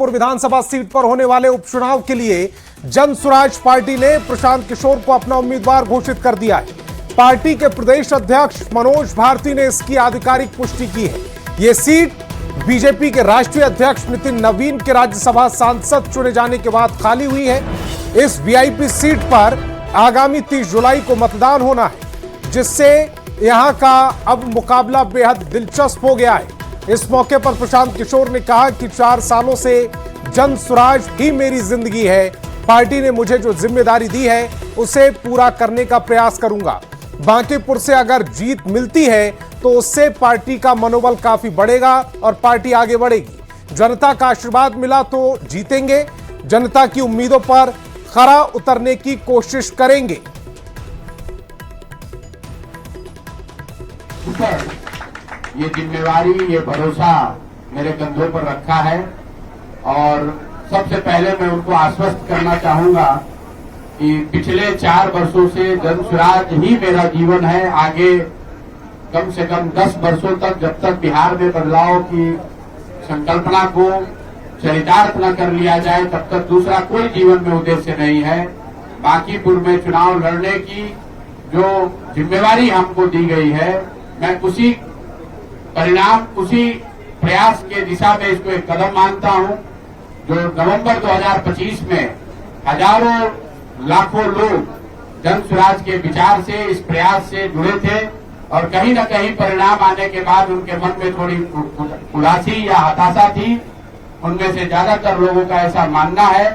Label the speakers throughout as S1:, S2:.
S1: बांकीपुर विधानसभा seat पर होने वाले उपचुनाव के लिए जनसुराज पार्टी ने प्रशांत किशोर को अपना उम्मीदवार घोषित कर दिया है। पार्टी के प्रदेश अध्यक्ष मनोज भारती ने इसकी आधिकारिक पुष्टि की है। ये सीट बीजेपी के राष्ट्रीय अध्यक्ष नितिन नवीन के राज्यसभा सांसद चुने जाने के बाद खाली हुई है। इस वीआईपी सीट पर आगामी 30 जुलाई को मतदान होना है, जिससे यहां का अब मुकाबला बेहद दिलचस्प हो गया है। इस मौके पर प्रशांत किशोर ने कहा कि 4 सालों से जनसुराज ही मेरी जिंदगी है। पार्टी ने मुझे जो जिम्मेदारी दी है उसे पूरा करने का प्रयास करूंगा। बांकीपुर से अगर जीत मिलती है तो उससे पार्टी का मनोबल काफी बढ़ेगा और पार्टी आगे बढ़ेगी। जनता का आशीर्वाद मिला तो जीतेंगे। जनता की उम्मीदों पर खरा उतरने की कोशिश करेंगे।
S2: ये जिम्मेवारी, ये भरोसा मेरे कंधों पर रखा है और सबसे पहले मैं उनको आश्वस्त करना चाहूंगा कि पिछले 4 वर्षों से जनसुराज ही मेरा जीवन है। आगे कम से कम 10 वर्षों तक, जब तक बिहार में बदलाव की संकल्पना को चरितार्थ न कर लिया जाए, तब तक दूसरा कोई जीवन में उद्देश्य नहीं है। बांकीपुर में चुनाव लड़ने की जो जिम्मेवारी हमको दी गई है, मैं उसी परिणाम, उसी प्रयास के दिशा में इसको एक कदम मानता हूं। जो नवंबर 2025 में हजारों लाखों लोग जनसुराज के विचार से, इस प्रयास से जुड़े थे और कहीं न कहीं परिणाम आने के बाद उनके मन में थोड़ी उदासी या हताशा थी। उनमें से ज्यादातर लोगों का ऐसा मानना है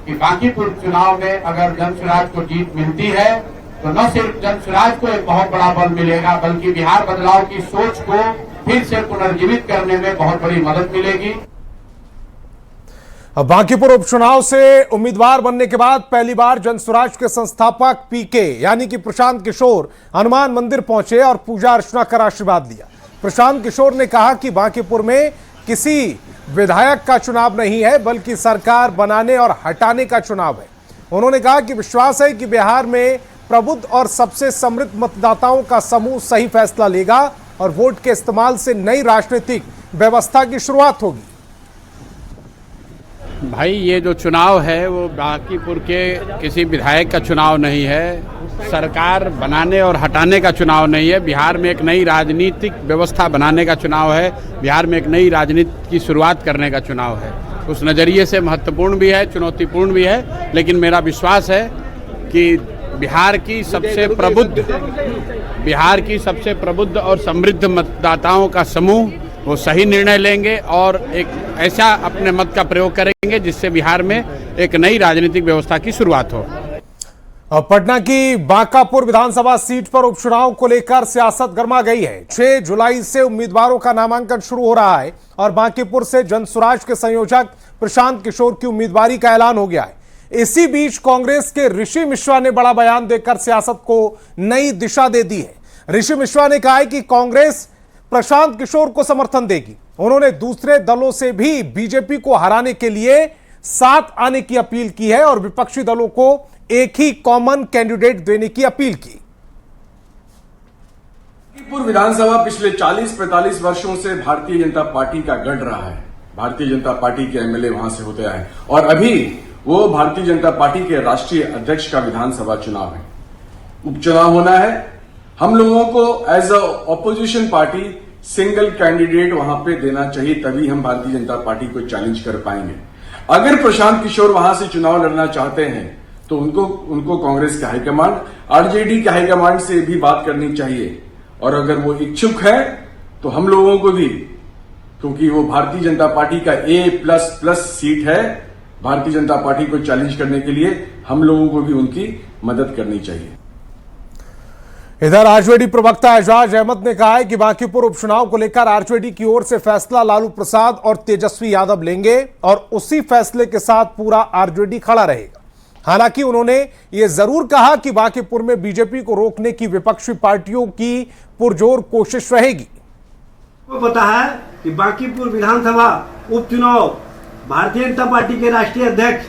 S2: कि बांकीपुर चुनाव में अगर जनसुराज को जीत मिलती है तो न सिर्फ जनसुराज को एक बहुत बड़ा बल मिलेगा, बल्कि बिहार बदलाव की सोच को फिर से पुनर्जीवित करने में बहुत बड़ी मदद मिलेगी।
S1: बांकीपुर उपचुनाव से उम्मीदवार बनने के बाद पहली बार जनसुराज के संस्थापक पीके यानी कि प्रशांत किशोर हनुमान मंदिर पहुंचे और पूजा अर्चना कर आशीर्वाद लिया। प्रशांत किशोर ने कहा कि बांकीपुर में किसी विधायक का चुनाव नहीं है, बल्कि सरकार बनाने और हटाने का चुनाव है। उन्होंने कहा कि विश्वास है कि बिहार में प्रबुद्ध और सबसे समृद्ध मतदाताओं का समूह सही फैसला लेगा और वोट के इस्तेमाल से नई राजनीतिक व्यवस्था की शुरुआत होगी।
S3: भाई, ये जो चुनाव है वो बांकीपुर के किसी विधायक का चुनाव नहीं है, सरकार बनाने और हटाने का चुनाव नहीं है। बिहार में एक नई राजनीतिक व्यवस्था बनाने का चुनाव है। बिहार में एक नई राजनीति की शुरुआत करने का चुनाव है। उस नज़रिए से महत्वपूर्ण भी है, चुनौतीपूर्ण भी है, लेकिन मेरा विश्वास है कि बिहार की सबसे प्रबुद्ध और समृद्ध मतदाताओं का समूह वो सही निर्णय लेंगे और एक ऐसा अपने मत का प्रयोग करेंगे जिससे बिहार में एक नई राजनीतिक व्यवस्था की शुरुआत हो।
S1: पटना की बांकापुर विधानसभा सीट पर उपचुनाव को लेकर सियासत गर्मा गई है। 6 जुलाई से उम्मीदवारों का नामांकन शुरू हो रहा है और बांकीपुर से जनसुराज के संयोजक प्रशांत किशोर की उम्मीदवारी का ऐलान हो गया है। इसी बीच कांग्रेस के ऋषि मिश्रा ने बड़ा बयान देकर सियासत को नई दिशा दे दी है। ऋषि मिश्रा ने कहा है कि कांग्रेस प्रशांत किशोर को समर्थन देगी। उन्होंने दूसरे दलों से भी बीजेपी को हराने के लिए साथ आने की अपील की है और विपक्षी दलों को एक ही कॉमन कैंडिडेट देने की अपील की।
S4: बांकीपुर विधानसभा पिछले 40-45 वर्षों से भारतीय जनता पार्टी का गढ़ रहा है। भारतीय जनता पार्टी के एमएलए वहां से होते आए और अभी वो भारतीय जनता पार्टी के राष्ट्रीय अध्यक्ष का विधानसभा चुनाव है, उपचुनाव होना है। हम लोगों को as a opposition party single candidate वहां पे देना चाहिए, तभी हम भारतीय जनता पार्टी को चैलेंज कर पाएंगे। अगर प्रशांत किशोर वहां से चुनाव लड़ना चाहते हैं तो उनको कांग्रेस के हाईकमांड, आरजेडी के हाईकमांड से भी बात करनी चाहिए और अगर वो इच्छुक है तो हम लोगों को भी, क्योंकि वो भारतीय जनता पार्टी का A++ सीट है, भारतीय जनता पार्टी को चैलेंज करने के लिए हम लोगों को भी उनकी मदद करनी चाहिए।
S1: इधर आरजेडी प्रवक्ता एजाज अहमद ने कहा है कि बांकीपुर उपचुनाव को लेकर आरजेडी की ओर से फैसला लालू प्रसाद और तेजस्वी यादव लेंगे और उसी फैसले के साथ पूरा आरजेडी खड़ा रहेगा। हालांकि उन्होंने ये जरूर कहा कि बांकीपुर में बीजेपी को रोकने की विपक्षी पार्टियों की पुरजोर कोशिश रहेगी।
S5: को पता है कि बांकीपुर विधानसभा उपचुनाव भारतीय जनता पार्टी के राष्ट्रीय अध्यक्ष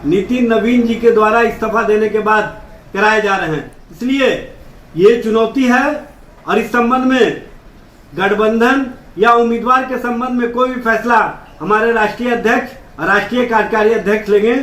S5: नितिन नवीन जी के द्वारा इस्तीफा देने के बाद कराए जा रहे हैं, इसलिए ये चुनौती है और इस संबंध में गठबंधन या उम्मीदवार के संबंध में कोई भी फैसला हमारे राष्ट्रीय अध्यक्ष राष्ट्रीय कार्यकारी अध्यक्ष लेंगे